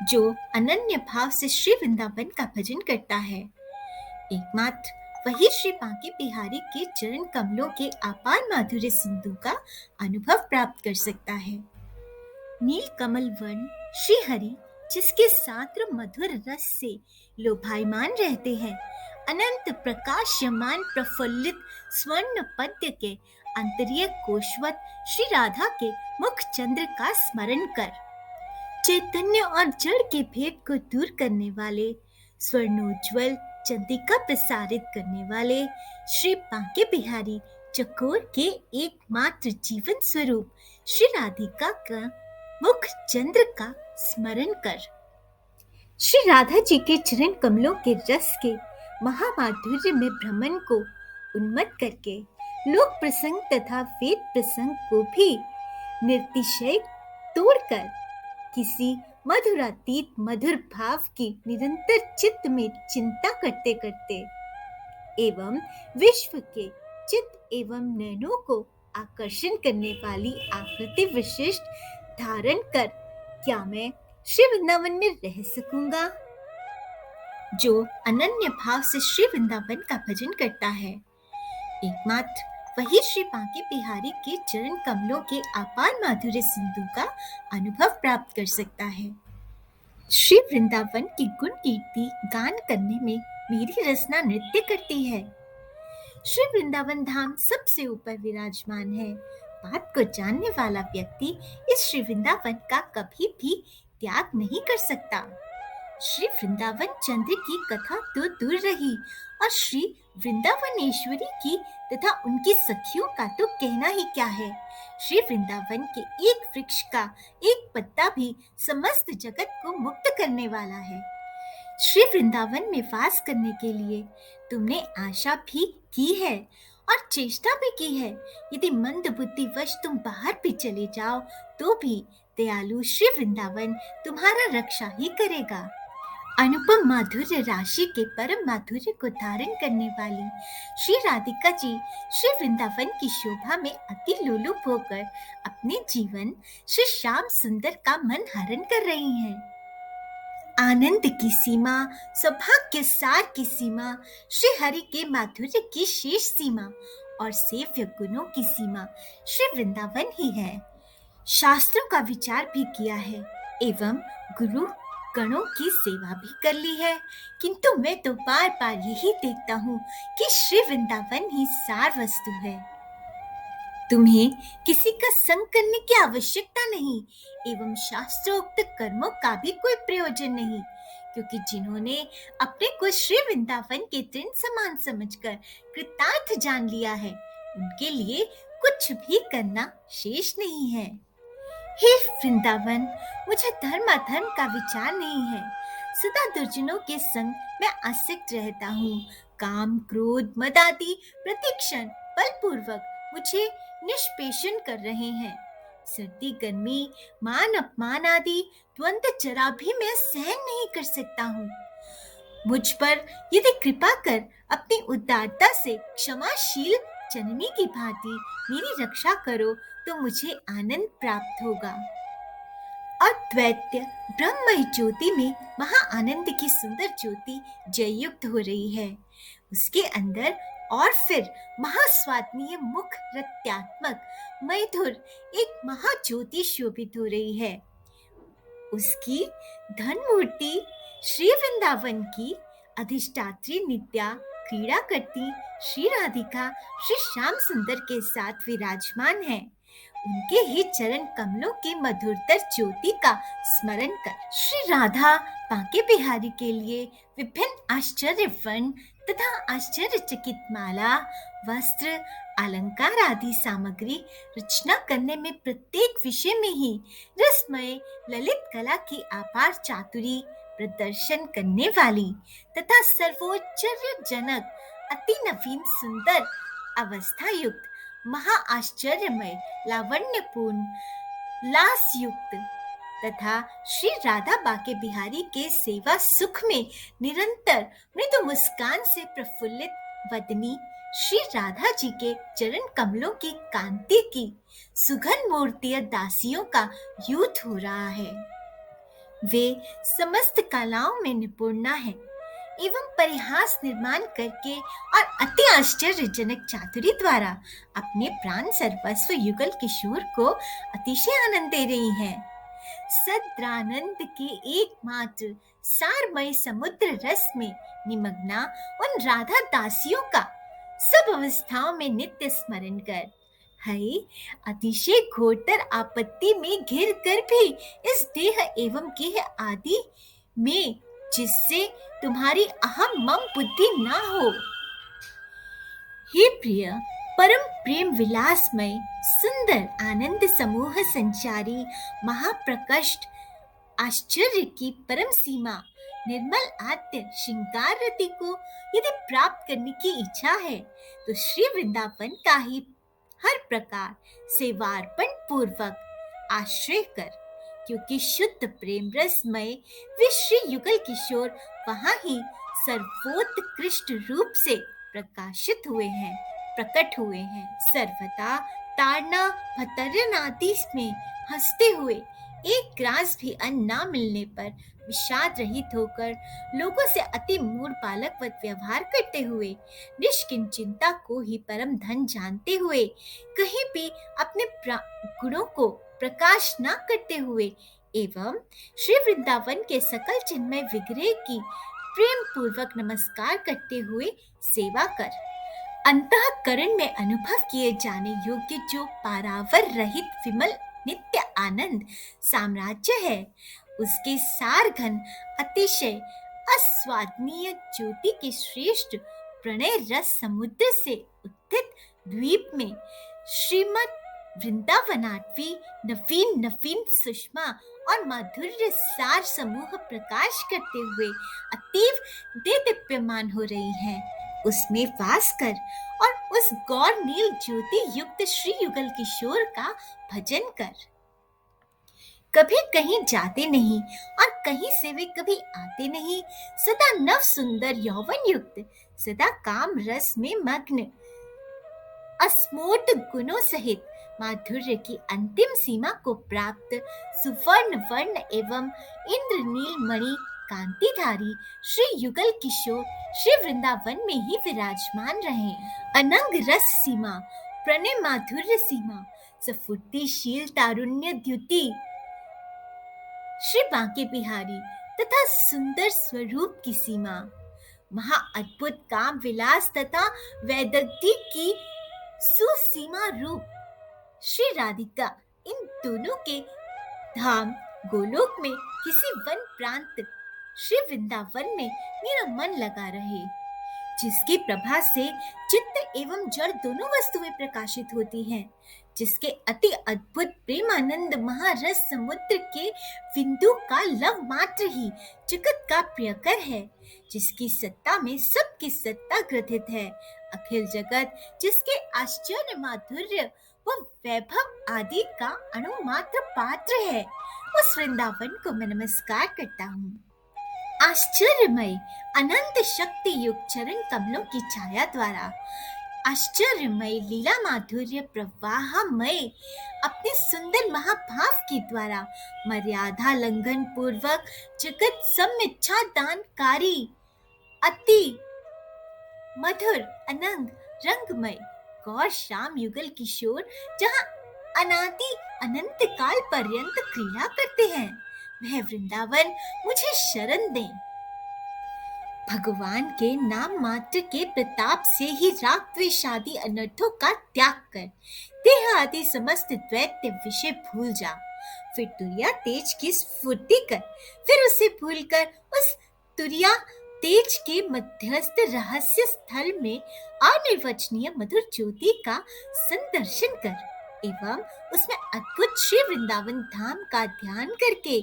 जो अनन्य भाव से श्री वृंदावन का भजन करता है, एकमात्र वही श्री बांके बिहारी के चरण कमलों के अपार माधुर्य सिंधु का अनुभव प्राप्त कर सकता है। नील कमल वर्ण श्री हरि जिसके सात्र मधुर रस से लोभायमान रहते हैं, अनंत प्रकाशमान प्रफुल्लित स्वर्ण पद्य के अंतरीय कोशवत श्री राधा के मुख चंद्र का स्मरण कर चैतन्य और जड़ के भेद को दूर करने वाले, स्वर्णोज्वल चंद्रिका प्रसारित करने वाले श्री बांके बिहारी चकोर के एकमात्र जीवन स्वरूप श्री राधिका का मुख चंद्र का स्मरण कर श्री राधा जी के चरण कमलों के रस के महामाधुर्य में भ्रमण को उन्मत्त करके लोक प्रसंग तथा वेद प्रसंग को भी निर्तिशय तोड़कर किसी मधुरातीत मधुर भाव की निरंतर चित्त में चिंता करते करते एवं विश्व के चित्त एवं नयनों को आकर्षण करने वाली आकृति विशिष्ट धारण कर क्या मैं श्री वृंदावन में रह सकूंगा? जो अनन्य भाव से श्री वृंदावन का भजन करता है, एकमात्र वही श्री बांके बिहारी के चरण कमलों के अपार माधुर्य सिंधु का अनुभव प्राप्त कर सकता है। श्री वृंदावन की गुण कीर्ति गान करने में मेरी रसना नृत्य करती है। श्री वृंदावन धाम सबसे ऊपर विराजमान है। बात को जानने वाला व्यक्ति इस श्री वृंदावन का कभी भी त्याग नहीं कर सकता। श्री वृंदावन चंद्र की कथा तो दूर रही और श्री वृंदावनेश्वरी की तथा उनकी सखियों का तो कहना ही क्या है। श्री वृंदावन के एक वृक्ष का एक पत्ता भी समस्त जगत को मुक्त करने वाला है। श्री वृंदावन में वास करने के लिए तुमने आशा भी की है और चेष्टा भी की है। यदि मंद बुद्धिवश तुम बाहर भी चले जाओ तो भी दयालु श्री वृंदावन तुम्हारा रक्षा ही करेगा। अनुपम माधुर्य राशि के परम माधुर्य को धारण करने वाली श्री राधिका जी श्री वृंदावन की शोभा में अति लोलुप होकर अपने जीवन श्री श्याम सुंदर का मन हरण कर रही हैं। आनंद की सीमा, सौभाग्य सार की सीमा, श्री हरि के माधुर्य की शेष सीमा और सेव्य गुणों की सीमा श्री वृंदावन ही है। शास्त्रों का विचार भी किया है एवं गुरु गणों की सेवा भी कर ली है, किंतु मैं तो बार बार यही देखता हूँ कि श्री वृंदावन ही सार वस्तु है। तुम्हें किसी का संग करने की आवश्यकता नहीं एवं शास्त्रोक्त कर्मों का भी कोई प्रयोजन नहीं, क्योंकि जिन्होंने अपने को श्री वृंदावन के तृण समान समझकर कृतार्थ जान लिया है, उनके लिए कुछ भी करना शेष नहीं है। हे वृंदावन, मुझे धर्म अधर्म का विचार नहीं है। सदा दुर्जनों के संग मैं आसक्त रहता हूँ। काम क्रोध मद आदि प्रतिक्षण बलपूर्वक मुझे निष्पेषण कर रहे हैं। सर्दी गर्मी मान अपमान आदि द्वंद्व जरा भी मैं सहन नहीं कर सकता हूँ। मुझ पर यदि कृपा कर अपनी उदारता से क्षमाशील जननी की भांति मेरी रक्षा करो तो मुझे आनंद प्राप्त होगा। अद्वैत ब्रह्ममय ज्योति में महा आनंद की सुंदर ज्योति जययुक्त हो रही है। उसके अंदर और फिर महास्वादनीय मुख रत्यात्मक मधुर एक महाज्योति शोभित हो रही है। उसकी धन मूर्ति श्री वृंदावन की अधिष्ठात्री नित्या क्रीड़ा करती श्री राधिका श्री श्याम सुंदर के साथ विराजमान है। उनके ही चरण कमलों के मधुरतर ज्योति का स्मरण कर श्री राधा बांके बिहारी के लिए विभिन्न आश्चर्य वर्ण तथा आश्चर्यचकित माला वस्त्र अलंकार आदि सामग्री रचना करने में प्रत्येक विषय में ही रसमय ललित कला की अपार चातुरी प्रदर्शन करने वाली तथा सर्वोच्चर्यजनक अति नवीन सुंदर अवस्था युक्त महा आश्चर्यमय लावण्यपूर्ण लास युक्त तथा श्री राधा बांके बिहारी के सेवा सुख में निरंतर मृदु मुस्कान से प्रफुल्लित वदनी श्री राधा जी के चरण कमलों की कांति की सुघन मूर्तिय दासियों का युद्ध हो रहा है। वे समस्त कलाओं में निपुण है एवं परिहास निर्माण करके और अति आश्चर्यजनक चातुरी द्वारा अपने प्राण सर्वस्व युगल किशोर को अतिशय आनंद दे रही हैं। सद्रानंद के एकमात्र सारमय समुद्र रस में निमग्ना उन राधा दासियों का सब अवस्थाओं में नित्य स्मरण कर, है अतिशय घोरतर आपत्ति में घिर कर भी इस देह एवं गेह आदि में जिससे तुम्हारी अहम मम बुद्धि ना हो। हे प्रिय, परम प्रेम विलासमय सुंदर आनंद समूह संचारी महाप्रकष्ट आश्चर्य की परम सीमा निर्मल आद्य श्रृंगार रति को यदि प्राप्त करने की इच्छा है तो श्री वृंदावन का ही हर प्रकार सेवार्पण पूर्वक आश्रय कर, क्योंकि शुद्ध प्रेम रसमय वे श्री युगल किशोर वहाँ ही सर्वोत्कृष्ट रूप से प्रकट हुए हैं। सर्वदा ताड़ना भतरनादि में हंसते हुए एक ग्रास भी अन्न न मिलने पर विषाद रहित होकर लोगों से अति मूढ़ बालकवत व्यवहार करते हुए निष्किंचिंता को ही परम धन जानते हुए कहीं भी अपने गुणों को प्रकाश न करते हुए एवं श्री वृंदावन के सकल चिन्मय विग्रह की प्रेम पूर्वक नमस्कार करते हुए सेवा कर। अंतःकरण में अनुभव किए जाने योग्य जो पारावर रहित विमल नित्य आनंद साम्राज्य है, उसके सार घन अतिशय अस्वादनीय ज्योति के श्रेष्ठ प्रणय रस समुद्र से उत्थित द्वीप में श्रीमद वृंदावनाटवी नवीन सुषमा और माधुर्य सार समूह प्रकाश करते हुए अतीव दीप्यमान हो रही हैं। उसमें वास कर और उस गौर नील ज्योति युक्त श्री युगल किशोर का भजन कर। कभी कहीं जाते नहीं और कहीं से वे कभी आते नहीं, सदा नव सुंदर यौवन युक्त, सदा काम रस में मग्न, अस्मोट गुणों सहित माधुर्य की अंतिम सीमा को प्राप्त सुवर्ण वर्ण एवं इंद्रनील मणि कांतिधारी श्री युगल किशोर श्री वृंदावन में ही विराजमान रहे। अनंग रस सीमा, प्रणय माधुर्य सीमा, सफुर्तिशील तारुण्य द्युति श्री बांके बिहारी तथा सुंदर स्वरूप की सीमा, महा अद्भुत काम विलास तथा वैदग्ध्य की सुसीमा रूप श्री राधिका, इन दोनों के धाम गोलोक में किसी वन प्रांत श्री वृंदावन में मेरा मन लगा रहे, जिसकी प्रभा से चित्त एवं जड़ दोनों वस्तुएं प्रकाशित होती हैं, जिसके अति अद्भुत प्रेमानंद महारस समुद्र के बिंदु का लव मात्र ही जगत का प्रियकर है, जिसकी सत्ता में सबकी सत्ता ग्रथित है, अखिल जगत जिसके आश्चर्य माधुर्य व वैभव आदि का अणुमात्र पात्र है, उस वृंदावन को मैं नमस्कार करता हूँ। आश्चर्यमय अनंत शक्ति युक्त चरण कमलों की छाया द्वारा आश्चर्यमय लीला माधुर्य प्रवाहमय अपने सुंदर महाभाव के द्वारा मर्यादा लंघन पूर्वक जगत सम्मिच्छा दानकारी अति मधुर अनंग रंगमय गौर श्याम युगल किशोर जहाँ अनादि अनंत काल पर्यंत क्रीड़ा करते हैं, वह वृंदावन मुझे शरण दें। भगवान के नाम मात्र के प्रताप से ही राग द्वेषादि अनर्थों का त्याग कर देह आदि समस्त द्वैत विषय भूल जा, फिर तुरिया तेज की स्फूर्ति कर, फिर उसे भूलकर उस तुरिया तेज के मध्यस्थ रहस्य स्थल में अनिर्वचनीय मधुर ज्योति का संदर्शन कर एवं उसमें अद्भुत श्री वृंदावन धाम का ध्यान करके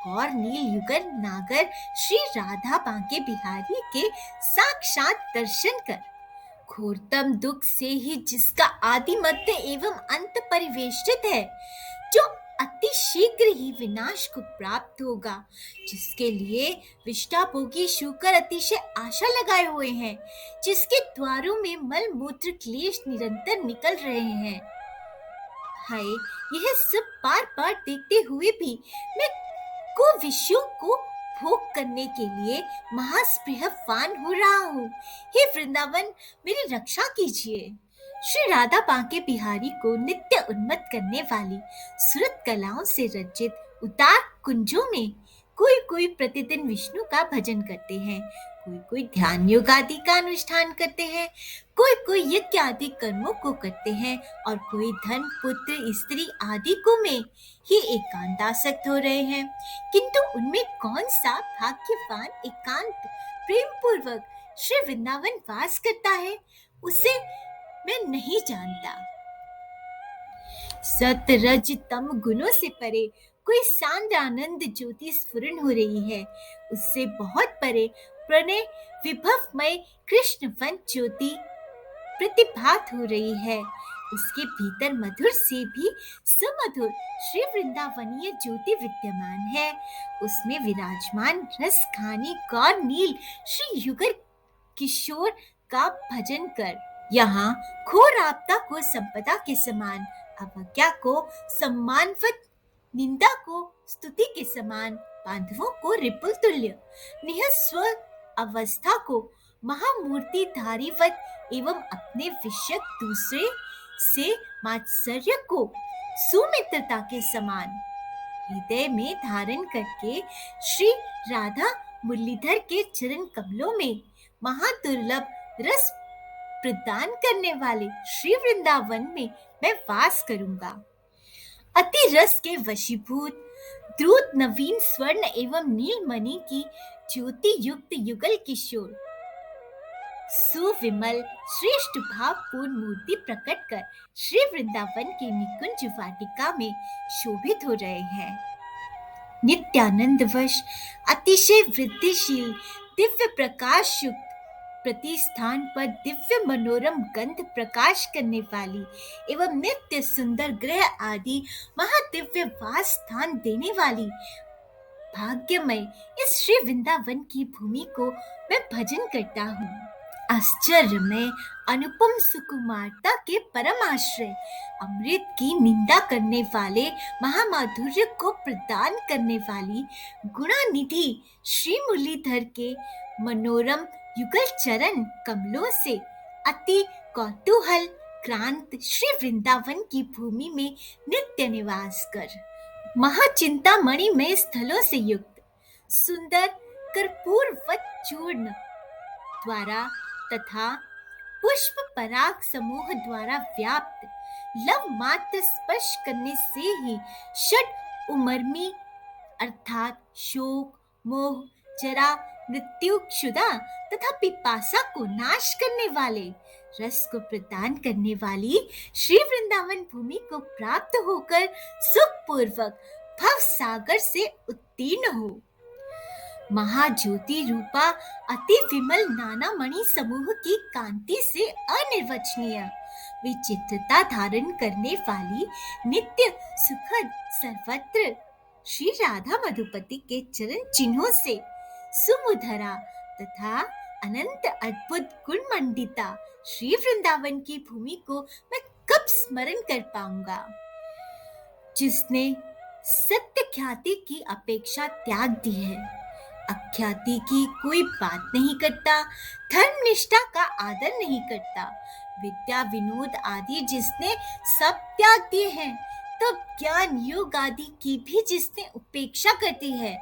और नील युगल नागर श्री राधा बांके बिहारी के साक्षात दर्शन कर। घोरतम दुख से ही जिसका आदि मध्य एवं अंत परिवेष्टित है, जो अति शीघ्र ही विनाश को प्राप्त होगा, जिसके लिए विष्टाभोगी शूकर अतिशय आशा लगाए हुए हैं, जिसके द्वारों में मल मूत्र क्लेश निरंतर निकल रहे हैं। हाय, यह सब बार बार देखते हुए भी मैं को विषयों को भोग करने के लिए महास्पृहवान हो रहा हूँ। हे वृंदावन, मेरी रक्षा कीजिए। श्री राधा बांके बिहारी को नित्य उन्मत्त करने वाली सुरत कलाओं से रचित उदार कुंजों में कोई प्रतिदिन विष्णु का भजन करते हैं, कोई ध्यान योग आदि का अनुष्ठान करते हैं, कोई यज्ञ आदि कर्मों को करते हैं और कोई धन पुत्र स्त्री आदि को में ही एकांतासक्त हो रहे हैं। किंतु उनमें कौन सा भाग्यवान एकांत प्रेम पूर्वक श्री वृंदावन वास करता है, उसे मैं नहीं जानता। सत रज तम गुणों से परे कोई सांद्र आनंद ज्योति स्फुरण हो रही है, उससे बहुत परे प्रणय विभवमय कृष्ण वन ज्योति प्रतिभात हो रही है। उसके भीतर मधुर से भी सुमधुर श्री वृंदावनीय ज्योति विद्यमान है। उसमें विराजमान रस खानी गौर नील श्री युगल किशोर का भजन कर। यहाँ घोर आपदा को संपदा के समान, अवज्ञा को सम्मानवत, निंदा को स्तुति के समान, बांधवों को रिपुल तुल्य, निःस्व अवस्था को महामूर्ति धारीवत एवं अपने विषय दूसरे से मात्सर्य को सुमित्रता के समान हृदय में धारण करके श्री राधा मुरलीधर के चरण कमलों में महादुर्लभ रस प्रदान करने वाले श्री वृंदावन में मैं वास करूंगा। अति रस के वशीभूत द्रुत नवीन स्वर्ण एवं नीलमणि की ज्योति युक्त युगल किशोर सुविमल श्रेष्ठ भावपूर्ण मूर्ति प्रकट कर श्री वृंदावन की निकुंज वाटिका में शोभित हो रहे हैं। नित्यानंदवश अतिशय वृद्धिशील दिव्य प्रकाश युक्त प्रतिष्ठान पर दिव्य मनोरम गंध प्रकाश करने वाली एवं नित्य सुंदर ग्रह आदि महादिव्य वास स्थान देने वाली भाग्यमय इस श्री वृंदावन की भूमि को मैं भजन करता हूँ। आश्चर्यमय अनुपम सुकुमारता के परम आश्रय, अमृत की निंदा करने वाले महामाधुर्य को प्रदान करने वाली गुणानिधि श्री मुरलीधर के मनोरम युगल चरण कमलों से अति कौतूहल क्रांत श्री वृंदावन की भूमि में नित्य निवास कर महाचिंतामणि में स्थलों से युक्त सुंदर कर्पूरवत चूर्ण द्वारा तथा पुष्प पराग समूह द्वारा व्याप्त लव मात्र स्पर्श करने से ही षट उमर्मी अर्थात शोक मोह जरा मृत्यु क्षुधा तथा पिपासा को नाश करने वाले रस को प्रदान करने वाली श्री वृंदावन भूमि को प्राप्त होकर सुखपूर्वक भव सागर से उत्तीर्ण हो। महाज्योति रूपा अति विमल नाना मणि समूह की कांति से अनिर्वचनीय विचित्रता धारण करने वाली नित्य सुखद सर्वत्र श्री राधा मधुपति के चरण चिन्हों से सुमुधरा तथा अनंत अद्भुत गुण मंडिता श्री वृंदावन की भूमि को मैं कब स्मरण कर पाऊंगा, जिसने सत्य ख्याति की अपेक्षा त्याग दी है, अख्याति की कोई बात नहीं करता, धर्म निष्ठा का आदर नहीं करता, विद्या विनोद आदि जिसने सब त्याग दिए हैं, तो ज्ञान योग आदि की भी जिसने उपेक्षा करती है,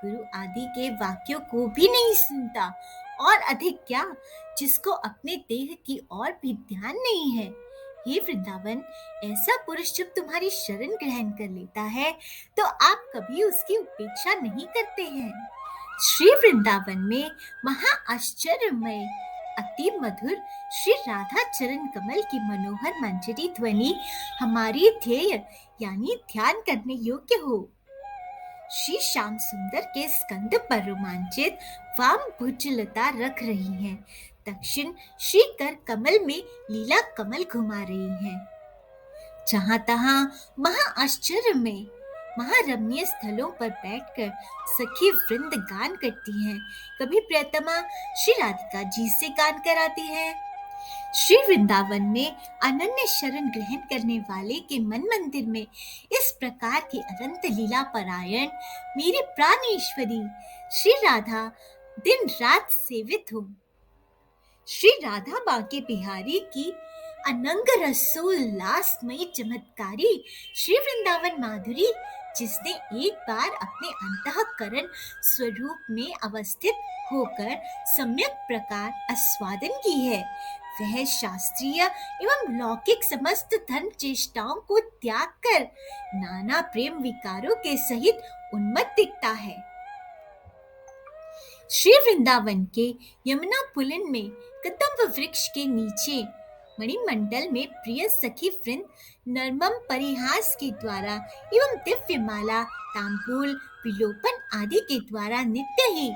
गुरु आदि के वाक्यों को भी नहीं सुनता, और अधिक क्या जिसको अपने देह की ओर भी ध्यान नहीं है। हे वृंदावन, ऐसा पुरुष जब तुम्हारी शरण ग्रहण कर लेता है तो आप कभी उसकी उपेक्षा नहीं करते हैं। श्री वृंदावन में महा आश्चर्यमय अति मधुर श्री राधा चरण कमल की मनोहर मंजरी ध्वनि हमारी ध्येय यानी ध्यान करने योग्य हो। श्री श्याम सुंदर के स्कंद पर रोमांचित वाम भुजलता रख रही हैं, दक्षिण श्री कर कमल में लीला कमल घुमा रही हैं। जहां तहां महा आश्चर्य में महारमणीय स्थलों पर बैठकर सखी वृंद गान करती हैं, कभी प्रियतमा श्री राधिका जी से गान कराती हैं, श्री वृंदावन में अनन्य शरण ग्रहण करने वाले के मन मंदिर में इस प्रकार की अनंत लीला परायण मेरी प्राणेश्वरी श्री राधा दिन रात सेवित हो। श्री राधा बांके बिहारी की अनंग रसोल्लासमयी चमत्कारी श्री वृंदावन माधुरी, जिसने एक बार अपने अंतःकरण स्वरूप में अवस्थित होकर सम्यक प्रकार आस्वादन की है, वह शास्त्रीय एवं लौकिक समस्त धर्म चेष्टाओं को त्याग कर नाना प्रेम विकारों के सहित उन्मत्त दिखता है। श्री वृंदावन के यमुना पुलिन में कदम्ब वृक्ष के नीचे मणिमंडल में प्रिय सखी वृंद नर्मम परिहास के द्वारा एवं दिव्य माला तांबूल विलोपन आदि के द्वारा नित्य ही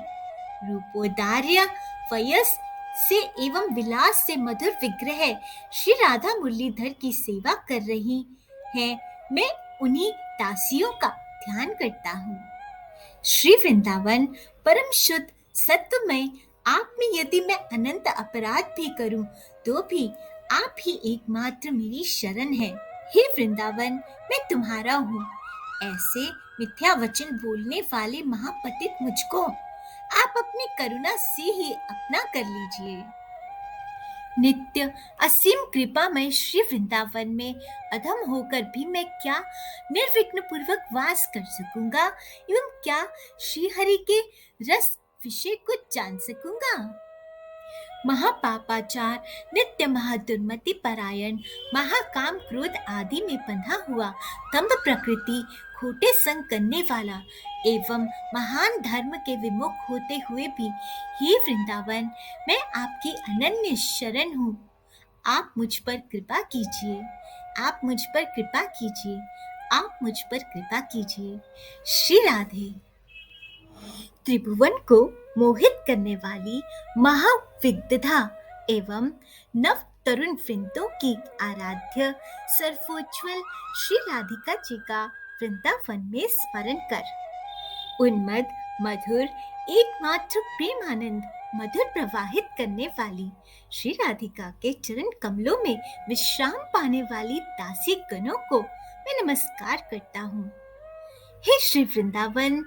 रूपोदार्य वयस से एवं विलास से मधुर विग्रह श्री राधा मुरलीधर की सेवा कर रही है। मैं उन्हीं दासियों का ध्यान करता हूँ। श्री वृंदावन परम शुद्ध सत्वमय, आप में यदि मैं अनंत अपराध भी करूं तो भी आप ही एकमात्र मेरी शरण है। हे वृंदावन, मैं तुम्हारा हूँ। ऐसे मिथ्या वचन बोलने वाले महापतित मुझको आप अपनी करुणा से ही अपना कर लीजिए। नित्य असीम कृपामय श्री वृंदावन में अधम होकर भी मैं क्या निर्विघ्न पूर्वक वास कर सकूंगा एवं क्या श्री हरि के रस विषय को जान सकूंगा। महापापाचार, नित्य महादुर्मति परायण, महाकाम क्रोध आदि में बंधा हुआ, दंभ प्रकृति, खोटे संग करने वाला एवं महान धर्म के विमुख होते हुए भी हे वृंदावन, मैं आपकी अनन्य शरण हूँ। आप मुझ पर कृपा कीजिए, आप मुझ पर कृपा कीजिए, आप मुझ पर कृपा कीजिए। श्री राधे। त्रिभुवन को मोहित करने वाली महाविद्धा एवं नव तरुण वृंदों की आराध्य सर्वोज्वल श्री राधिका जी का वृंदावन में स्मरण कर उन्मद मधुर एकमात्र प्रेमानंद मधुर प्रवाहित करने वाली श्री राधिका के चरण कमलों में विश्राम पाने वाली दासी गणों को मैं नमस्कार करता हूँ। हे श्री वृंदावन,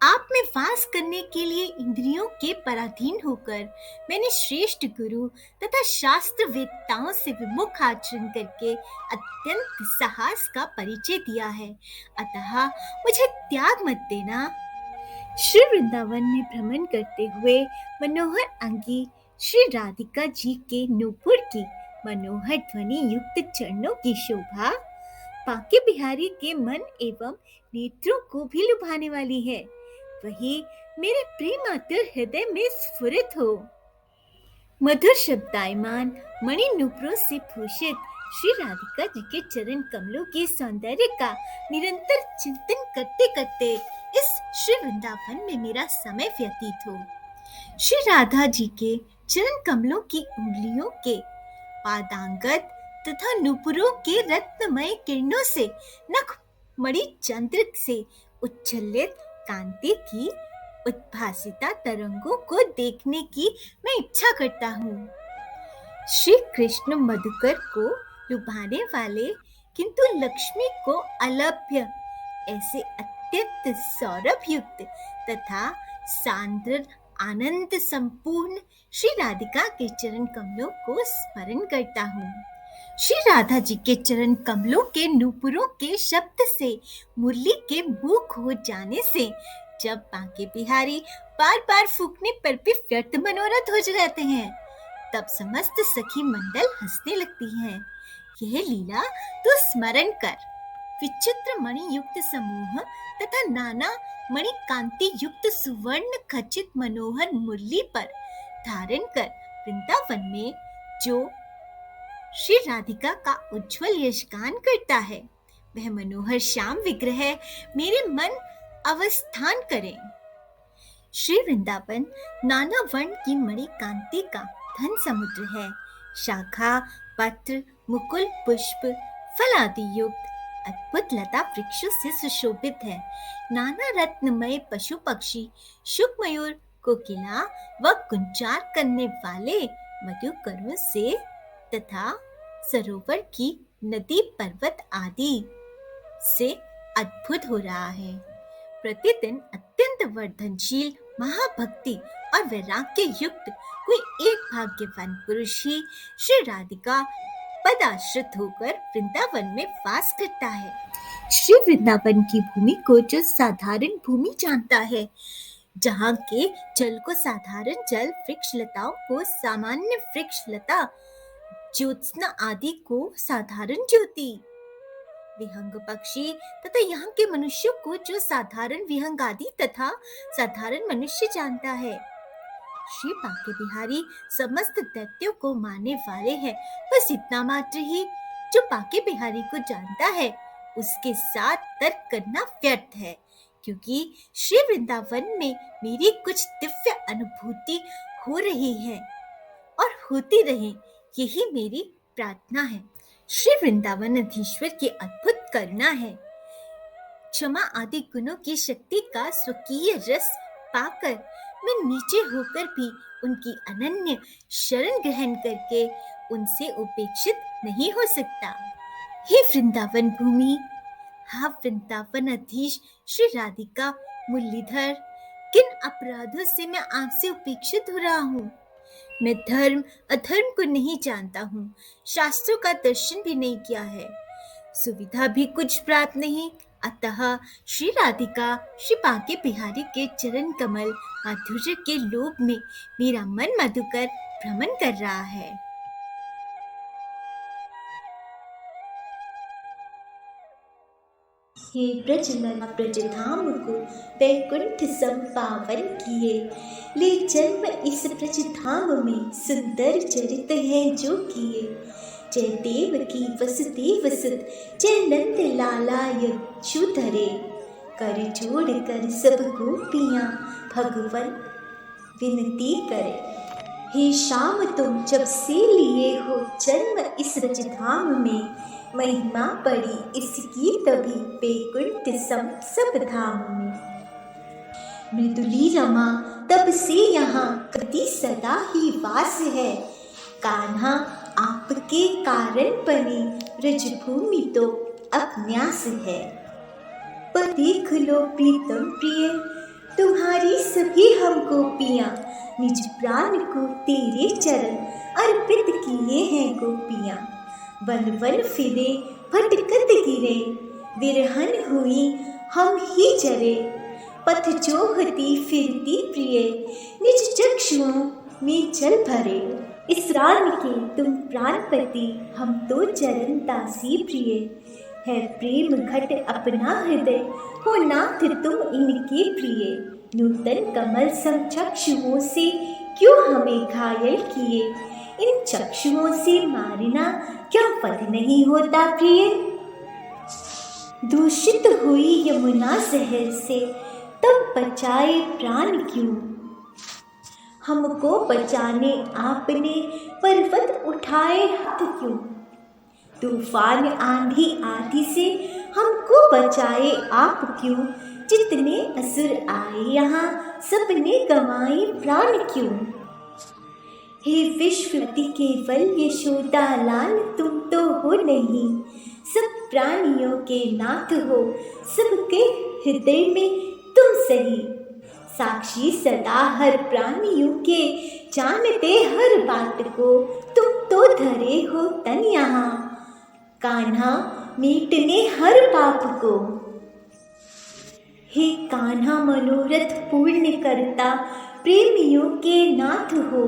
आप में वास करने के लिए इंद्रियों के पराधीन होकर मैंने श्रेष्ठ गुरु तथा शास्त्र वेत्ताओं से विमुख आचरण करके अत्यंत साहस का परिचय दिया है, अतः मुझे त्याग मत देना। श्री वृंदावन में भ्रमण करते हुए मनोहर अंगी श्री राधिका जी के नूपुर की मनोहर ध्वनि युक्त चरणों की शोभा बांके बिहारी के मन एवं नेत्रों को भी लुभाने वाली है, वही मेरे प्रेमातुर हृदय में स्फुरित हो। मधुर शब्दायमान मणि नूपुरों से भूषित श्री राधिका जी के चरण कमलों के सौंदर्य का निरंतर चिंतन करते करते इस श्री वृंदावन में मेरा समय व्यतीत हो। श्री राधा जी के चरण कमलों की उंगलियों के पादांगत तथा नूपुरों के रत्नमय किरणों से नख मणि चंद्र से उच्छलित कांति की उद्भासिता तरंगों को देखने की मैं इच्छा करता हूँ। श्री कृष्ण मधुकर को लुभाने वाले किंतु लक्ष्मी को अलभ्य ऐसे अत्यंत सौरभ युक्त तथा सांद्र आनंद संपूर्ण श्री राधिका के चरण कमलों को स्मरण करता हूँ। श्री राधा जी के चरण कमलों के नूपुरों के शब्द से मुरली के मूक हो जाने से जब बांके बिहारी बार बार फूकने पर भी व्यर्थ मनोरथ हो जाते हैं, तब समस्त सखी मंडल हंसने लगती हैं। यह लीला तो स्मरण कर। विचित्र मणि युक्त समूह तथा नाना मणि कांति युक्त सुवर्ण खचित मनोहर मुरली पर धारण कर वृंदावन में जो श्री राधिका का उज्जवल यशगान करता है, वह मनोहर श्याम विग्रह मेरे मन अवस्थान करे। श्री वृंदावन नाना वर्ण की मणि कांति का धन समुद्र है। शाखा पत्र मुकुल पुष्प फल आदि युक्त अद्भुत लता वृक्षों से सुशोभित है। नाना रत्नमय पशु पक्षी शुक मयूर कोकिला व कुंचार करने वाले मधुकरों से तथा सरोवर की नदी पर्वत आदि से अद्भुत हो रहा है। प्रतिदिन अत्यंत वर्धनशील, महाभक्ति और वैराग्य युक्त कोई एक भाग्यवान पुरुष ही श्री राधिका पदाश्रित होकर वृंदावन में वास करता है। श्री वृंदावन की भूमि को जो साधारण भूमि जानता है, जहाँ के जल को साधारण जल, वृक्ष लताओं को सामान्य वृक्ष लता, ज्योत्सना आदि को साधारण ज्योति, विहंग पक्षी तथा यहाँ के मनुष्यों को जो साधारण विहंग आदि तथा साधारण मनुष्य जानता है। श्री बांके बिहारी समस्त दैत्यों को मारने वाले हैं। बस इतना मात्र ही। जो बांके बिहारी को जानता है उसके साथ तर्क करना व्यर्थ है, क्योंकि श्री वृंदावन में मेरी कुछ दिव्य अनुभूति हो रही है और होती रहे, यही मेरी प्रार्थना है। श्री वृंदावनाधीश्वर की अद्भुत करुणा है। क्षमा आदि गुणों की शक्ति का स्वकीय रस पाकर मैं नीचे होकर भी उनकी अनन्य शरण ग्रहण करके उनसे उपेक्षित नहीं हो सकता। हे वृंदावन भूमि, हाँ वृंदावनाधीश श्री राधिका मुरलीधर, किन अपराधों से मैं आपसे उपेक्षित हो रहा हूँ? मैं धर्म अधर्म को नहीं जानता हूँ, शास्त्रों का दर्शन भी नहीं किया है, सुविधा भी कुछ प्राप्त नहीं। अतः श्री राधिका श्री बांके बिहारी के चरण कमल माधुर्य के लोभ में मेरा मन मधुकर भ्रमण कर रहा है। हे ब्रजलला ब्रजधाम को वैकुंठ संपावन किए, ले जन्म इस ब्रजधाम में सुंदर चरित है जो किए। जय देव की वसुदेव सुत, जय नंद लाला यशोधरे, कर जोड़ कर सब गोपियाँ भगवन विनती करे। हे श्याम तुम जब से लिए हो जन्म इस ब्रजधाम में, महिमा पड़ी इसकी तभी वैकुंठ सब धाम में। मृदुली रमा तब से यहाँ कति सदा ही वास है, कान्हा आपके कारण बनी ब्रजभूमि तो अज्ञास है। पर देख लो प्रीतम प्रिय, तुम्हारी सभी हम गोपियाँ, निज प्राण को तेरे चरण अर्पित किए हैं गोपियाँ। वन वन फिरे भटकत गिरे, विरहन हुई हम ही जरे, पथ जोहती फिरती प्रिय, निज चक्षुओं में जल भरे। इस रान के तुम प्राणपति, हम तो चरण दासी प्रिय, है प्रेम घट अपना हृदय, हो नाथ तुम इनके प्रिय। नूतन कमल सम चक्षुओं से क्यों हमें घायल किए, इन चक्षुओं से मारना क्या वध नहीं होता प्रिय। दूषित हुई यमुना जहर से तब बचाए प्राण क्यों, हमको बचाने आपने पर्वत उठाए हाथ क्यों। तूफान आंधी आदि से हमको बचाए आप क्यों, जितने असुर आए यहाँ सबने गंवाए प्राण क्यों। हे विश्वपति केवल यशोदा लाल तुम तो हो नहीं, सब प्राणियों के नाथ हो, सबके हृदय में तुम सही। साक्षी सदा हर प्राणियों के, जानते हर बात को, तुम तो धरे हो तन यहाँ, कान्हा मीटने हर पाप को। हे कान्हा मनोरथ पूर्ण करता, प्रेमियों के नाथ हो,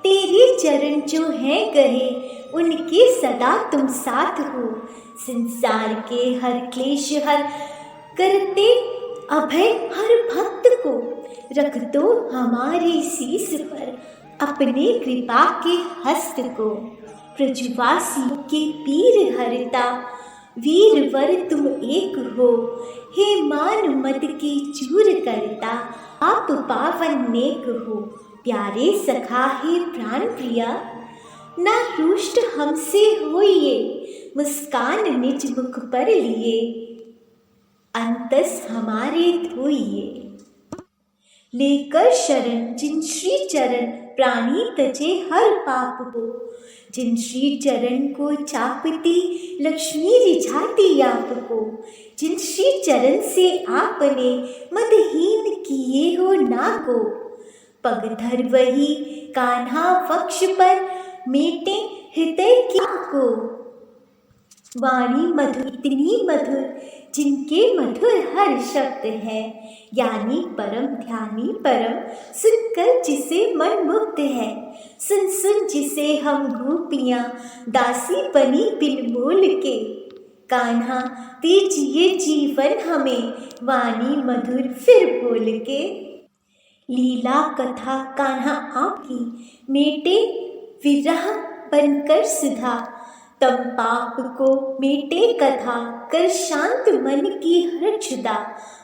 तेरे चरण जो है गहे उनके सदा तुम साथ हो। संसार के हर क्लेश हर करते अभय हर भक्त को, रख दो हमारे शीश पर अपने कृपा के हस्त को। ब्रजवासियों के पीर हरता, वीरवर तुम एक हो, हे मान मत की चूर करता, आप पावन नेक हो। प्यारे सखा हे प्राण प्रिया, ना रुष्ट हमसे होइए, मुस्कान निज मुख पर लिए, अंतस हमारे धोइए। लेकर शरण जिन श्री चरण प्राणी तजे हर पाप को। जिन श्री चरण को चापती लक्ष्मी रिझाती आपको। जिन श्री चरण से आपने मदहीन किए हो ना को। पगधर वही कान्हा वक्ष पर मेटे हृदय की को। वाणी मधुर इतनी मधुर जिनके मधुर हर शब्द है। यानी परम ध्यानी परम सुनकर जिसे मन मुग्ध है। सुन सुन जिसे हम गोपियाँ दासी बनी बिन मोल के। कान्हा दीजिए जीवन हमें वाणी मधुर फिर बोल के। लीला कथा कान्हा आपकी मेटे विरह बनकर सुधा। तम पाप को मेटे कथा कर शांत मन की हर क्षुधा।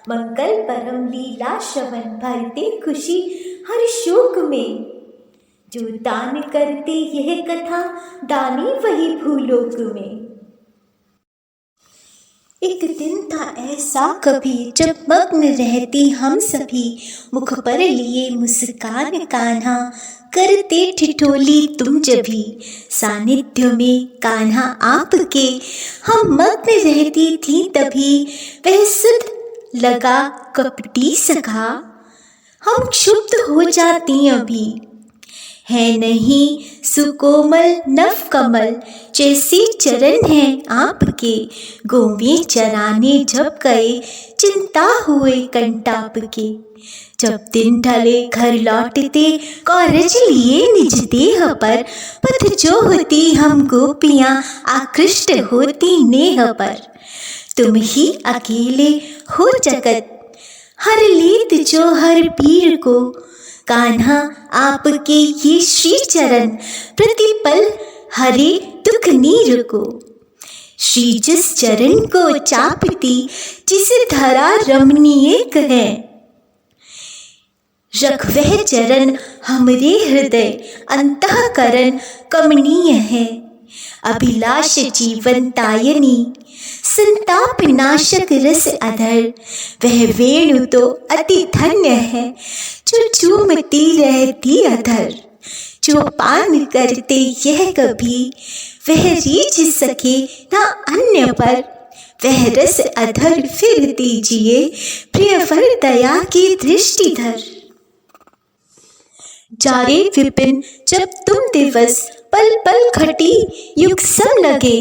मंगल परम लीला श्रवण भरते खुशी हर शोक में। जो दान करते यह कथा दानी वही भूलोक में। एक दिन था ऐसा कभी जब मग्न रहती हम सभी। मुख पर लिए मुस्कान कान्हा करते ठिठोली तुम जभी। सानिध्य में कान्हा आपके हम मग्न रहती थी तभी। वह सुध लगा कपटी सखा हम क्षुब्ध हो जाती अभी। है नहीं सुकोमल नव कमल जैसे चरण हैं आपके। गोवी चराने जब गए चिंता हुए कंटाप के। जब दिन ढले घर लौटते कौरज लिए निज देह पर। पथ जो होती हम गोपियाँ आकृष्ट होती नेह पर। तुम ही अकेले हो जगत हर लेत जो हर पीर को। कान्हा आपके ये श्री चरण प्रतिपल हरे दुख नीर को। श्री जिस चरण को चापती जिस धरा रमणीय है। रख वह चरण हमरे हृदय अंतःकरण कमनीय है। अभिलाष जीवन दायनी संताप नाशक रस अधर। वह वेणु तो अति धन्य है जो चूमती रहती अधर। जो पान करते यह कभी वह रीझ सके ना अन्य पर। वह रस अधर फिर दीजिए प्रियवर दया की दृष्टि धर। जारे विपिन जब तुम दिवस पल पल घटी युग सम लगे।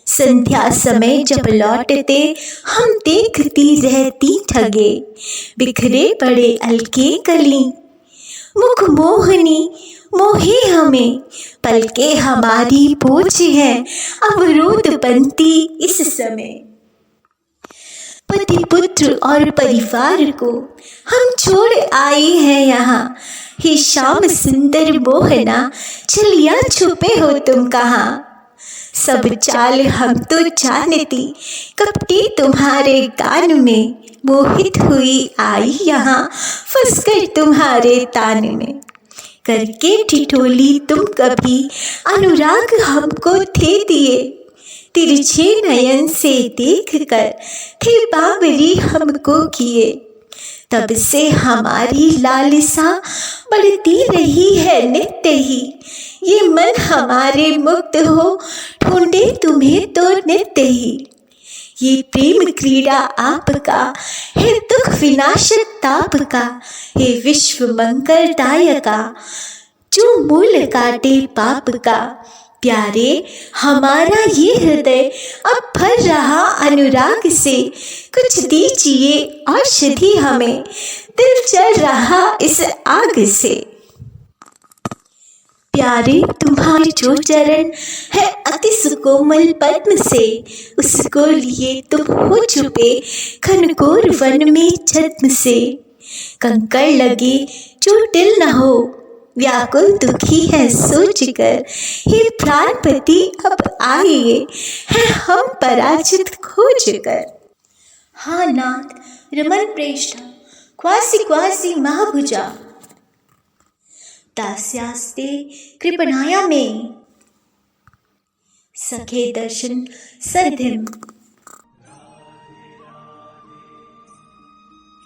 संध्या समय जब लौटते हम देखती रहती ठगे। बिखरे पड़े अलके कली मुख मोहनी मोहे हमें। पलके हमारी बोझ है अवरोध बनती इस समय। पति पुत्र और परिवार को हम छोड़ आए हैं यहाँ। हे श्याम सुंदर मोहना चलिया छुपे हो तुम कहाँ। सब चाल हम तो जानती कपटी तुम्हारे गान में। मोहित हुई आई यहाँ फंसकर तुम्हारे तान में। करके ठिठोली तुम कभी अनुराग हमको थे दिए। तिरछे नयन से देख कर थे बावरी हमको किए। तब से हमारी लालसा बढ़ती रही है नित्य ही। ये मन हमारे मुक्त हो ढूंढे तुम्हें तो नित्य ही। ये प्रेम क्रीड़ा आपका है दुख विनाशक ताप का। हे विश्व मंगलदायका जो मूल काटे पाप का। प्यारे हमारा ये हृदय अब भर रहा अनुराग से। कुछ दीजिए औषधि हमें दिल जल रहा इस आग से। प्यारे तुम्हारे जो चरण है अति सुकोमल पद्म से। उसको लिए तुम हो छुपे घनघोर वन में छद्म से। कंकड़ लगे जो दिल न हो व्याकुल दुखी है सोच कर। हे प्राणपति अब आइए है हम पराजित खोज कर। हाँ नाथ रमन प्रेष्ठ क्वासी क्वासी महाभुजा। दास्यास्ते कृपणाया में सखे दर्शन सरधिम।